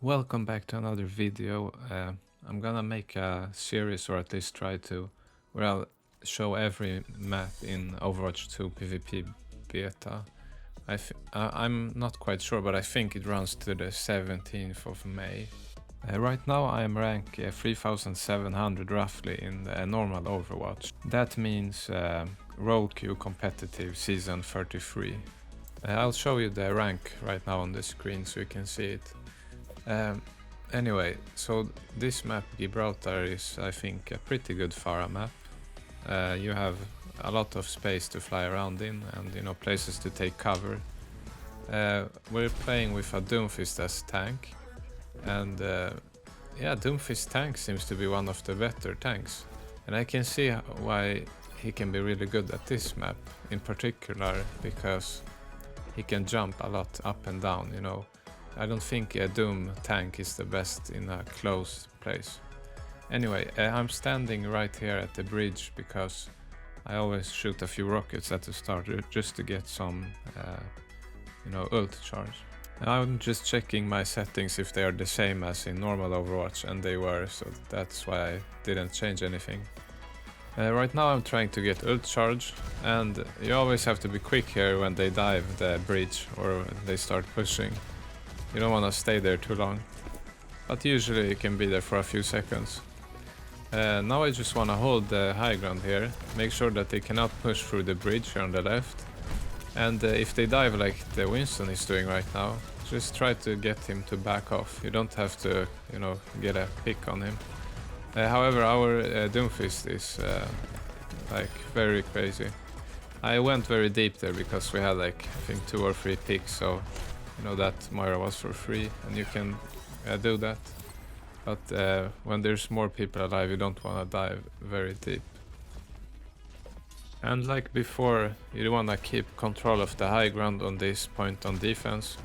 Welcome back to another video. I'm gonna make a series, or at least try to, where I'll show every map in Overwatch 2 PvP beta. I'm not quite sure, but I think it runs to the 17th of May. Right now I am rank 3700 roughly in the normal Overwatch. That means Role Queue competitive season 33. I'll show you the rank right now on the screen so you can see it. Anyway, so this map Gibraltar is, I think, a pretty good Pharah map. You have a lot of space to fly around in and places to take cover. We're playing with a Doomfist as tank, and yeah, Doomfist tank seems to be one of the better tanks, and I can see why he can be really good at this map in particular, because he can jump a lot up and down. I don't think a Doom tank is the best in a closed place. Anyway, I'm standing right here at the bridge because I always shoot a few rockets at the start just to get some, ult charge. I'm just checking my settings if they are the same as in normal Overwatch, and they were, so that's why I didn't change anything. Right now I'm trying to get ult charge, and you always have to be quick here when they dive the bridge or they start pushing. You don't want to stay there too long, but usually you can be there for a few seconds. Now I just want to hold the high ground here, make sure that they cannot push through the bridge here on the left, and if they dive like the Winston is doing right now, just try to get him to back off. You don't have to, get a pick on him. However, our Doomfist is like very crazy. I went very deep there because we had like, I think, 2 or 3 picks, so that Moira was for free, and you can do that. But when there's more people alive, you don't want to dive very deep. And like before, you want to keep control of the high ground on this point on defense.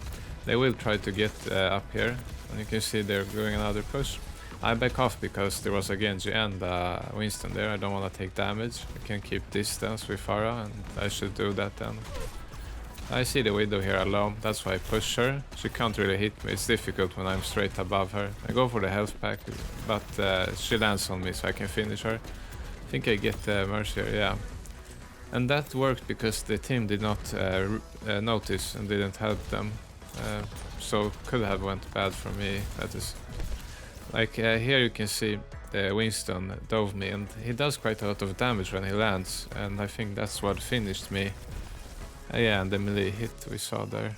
They will try to get up here, and you can see they're doing another push. I back off because there was a Genji and Winston there. I don't want to take damage. I can keep distance with Pharah, and I should do that then. I see the Widow here alone, that's why I push her. She can't really hit me, it's difficult when I'm straight above her. I go for the health pack, but she lands on me so I can finish her. I think I get the Mercy here, yeah. And that worked because the team did not notice and didn't help them. So could have went bad for me. That is, like here you can see the Winston dove me, and he does quite a lot of damage when he lands, and I think that's what finished me. Yeah, and the melee hit we saw there.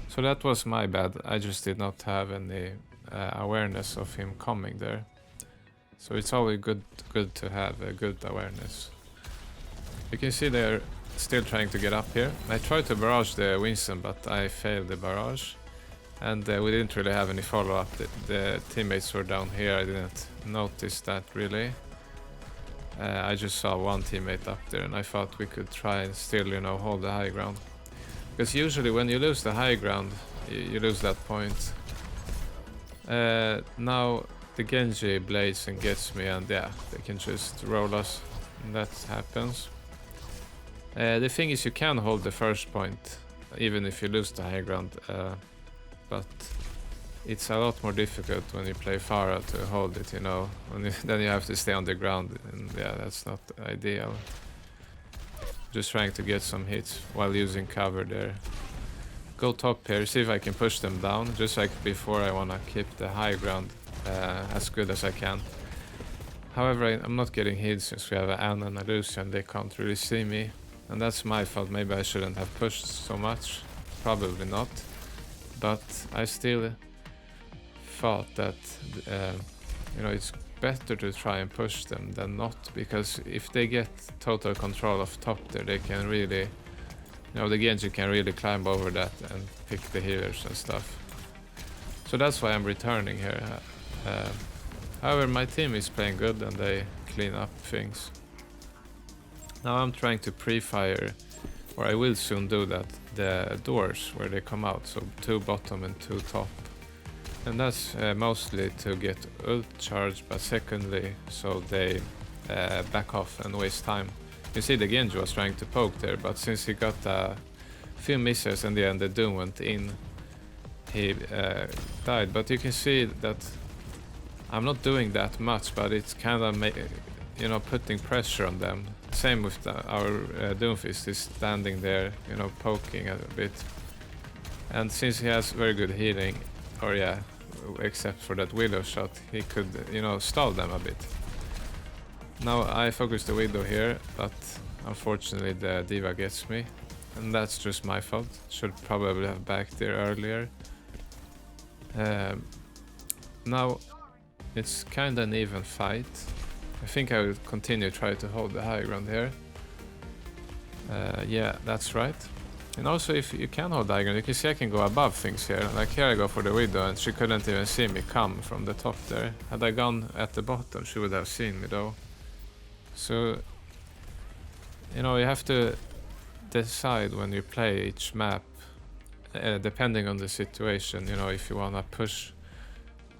So that was my bad. I just did not have any awareness of him coming there. So it's always good to have a good awareness. You can see they're still trying to get up here. I tried to barrage the Winston, but I failed the barrage. And we didn't really have any follow-up. The teammates were down here. I didn't notice that really. I just saw one teammate up there, and I thought we could try and still, hold the high ground. Because usually when you lose the high ground, you lose that point. Now the Genji blades and gets me, and yeah, they can just roll us, and that happens. The thing is, you can hold the first point, even if you lose the high ground, but it's a lot more difficult when you play Pharah to hold it, then you have to stay on the ground, and yeah, that's not ideal. Just trying to get some hits while using cover there. Go top here, see if I can push them down. Just like before, I want to keep the high ground as good as I can. However, I'm not getting hit since we have an Anna and a Lucian, they can't really see me. And that's my fault, maybe I shouldn't have pushed so much. Probably not. But I still thought that it's better to try and push them than not, because if they get total control of top there, they can really, the Genji can really climb over that and pick the healers and stuff. So that's why I'm returning here. However, my team is playing good and they clean up things. Now I'm trying to pre-fire, or I will soon do that, the doors where they come out, so 2 bottom and 2 top. And that's mostly to get ult charge, but secondly, so they back off and waste time. You see the Genji was trying to poke there, but since he got a few misses in the end, the Doom went in. he died. But you can see that I'm not doing that much, but it's kind of you know, putting pressure on them. Same with our Doomfist is standing there, you know, poking a bit. And since he has very good healing, or yeah, except for that Widow shot, he could, you know, stall them a bit. Now I focus the Widow here, but unfortunately the D.Va gets me. And that's just my fault. Should probably have backed there earlier. Now it's kinda an even fight. I think I will continue try to hold the high ground here. Yeah, that's right. And also if you can hold the high ground, you can see I can go above things here. Like here I go for the Widow and she couldn't even see me come from the top there. Had I gone at the bottom, she would have seen me though. So, you know, you have to decide when you play each map, depending on the situation, you know, if you wanna push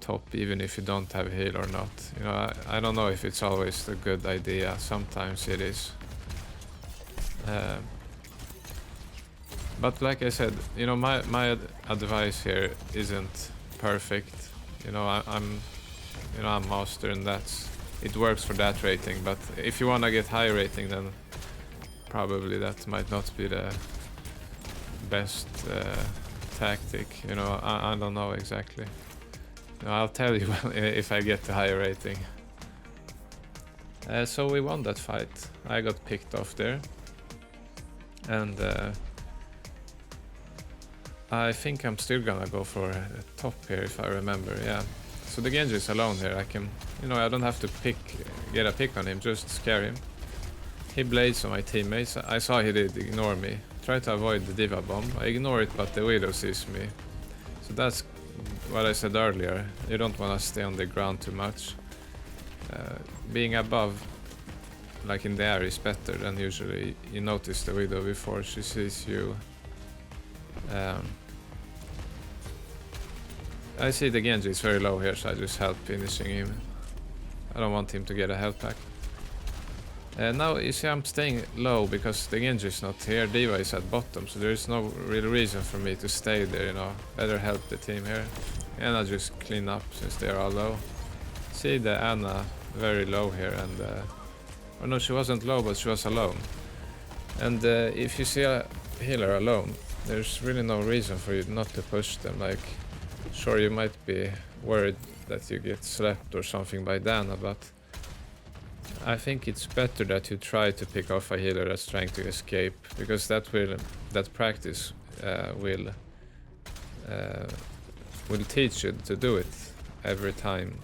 top even if you don't have heal or not. You know, I don't know if it's always a good idea. Sometimes it is. But like I said, you know, my advice here isn't perfect. You know, I'm master and it works for that rating. But if you wanna get high rating, then probably that might not be the best tactic. You know, I don't know exactly. I'll tell you if I get the higher rating. So we won that fight. I got picked off there. And I think I'm still gonna go for a top here if I remember, yeah. So the Genji is alone here. I can, you know, I don't have to get a pick on him, just scare him. He blades on my teammates. I saw he did ignore me. Try to avoid the D.Va bomb. I ignore it, but the Widow sees me. So that's what I said earlier. You don't want to stay on the ground too much. Being above, like in the air, is better than usually. You notice the Widow before she sees you. I see the Genji is very low here, so I just help finishing him. I don't want him to get a health pack. Now you see I'm staying low because the Genji is not here, D.Va is at bottom, so there is no real reason for me to stay there, you know. Better help the team here. And I just clean up since they are all low. See the Anna very low here and... oh no, she wasn't low, but she was alone. And if you see a healer alone, there's really no reason for you not to push them. Like, sure, you might be worried that you get slapped or something by Dana, but... I think it's better that you try to pick off a healer that's trying to escape, because that practice will teach you to do it every time,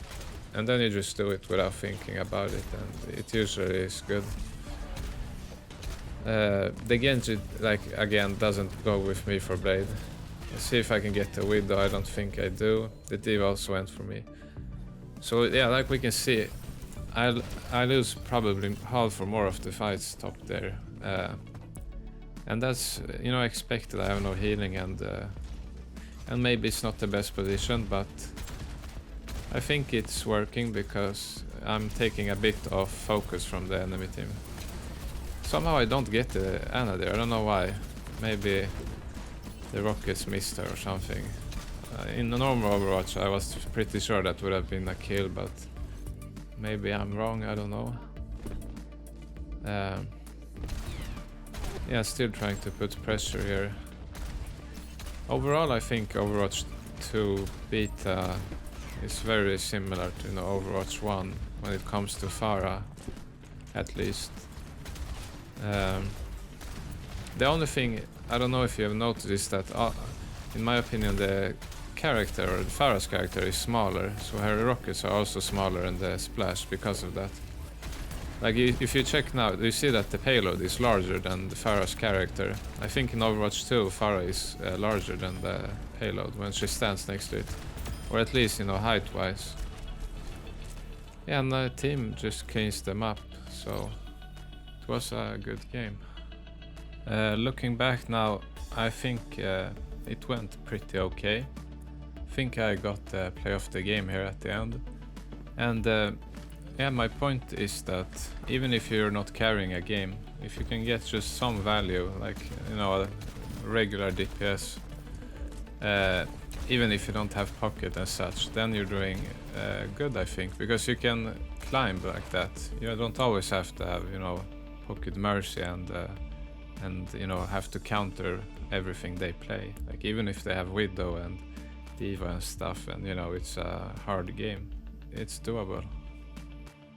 and then you just do it without thinking about it, and it usually is good. The Genji, like again, doesn't go with me for blade. Let's see if I can get the Widow. I don't think I do. The D.Va also went for me. So yeah, like we can see, I lose probably half or more of the fights top there, and that's, you know, expected. I have no healing, and maybe it's not the best position, but I think it's working because I'm taking a bit of focus from the enemy team. Somehow I don't get the Ana there. I don't know why. Maybe the rockets missed her or something. In the normal Overwatch, I was pretty sure that would have been a kill, but. Maybe I'm wrong, I don't know. Yeah, still trying to put pressure here. Overall, I think Overwatch 2 beta is very similar to, you know, Overwatch 1 when it comes to Pharah, at least. The only thing, I don't know if you have noticed, is that in my opinion the character, or the Pharah's character, is smaller, so her rockets are also smaller in the splash because of that. Like if you check now, you see that the payload is larger than the Pharah's character. I think in Overwatch 2 Pharah is larger than the payload when she stands next to it, or at least, you know, height wise. Yeah, and the team just cleans them up, so it was a good game. Looking back now, I think it went pretty okay. I think I got the play of the game here at the end. And yeah, my point is that even if you're not carrying a game, if you can get just some value, like, you know, a regular DPS, even if you don't have pocket and such, then you're doing good, I think, because you can climb like that. You don't always have to have, you know, pocket mercy and you know, have to counter everything they play. Like even if they have Widow and Diva and stuff, and you know, it's a hard game, it's doable.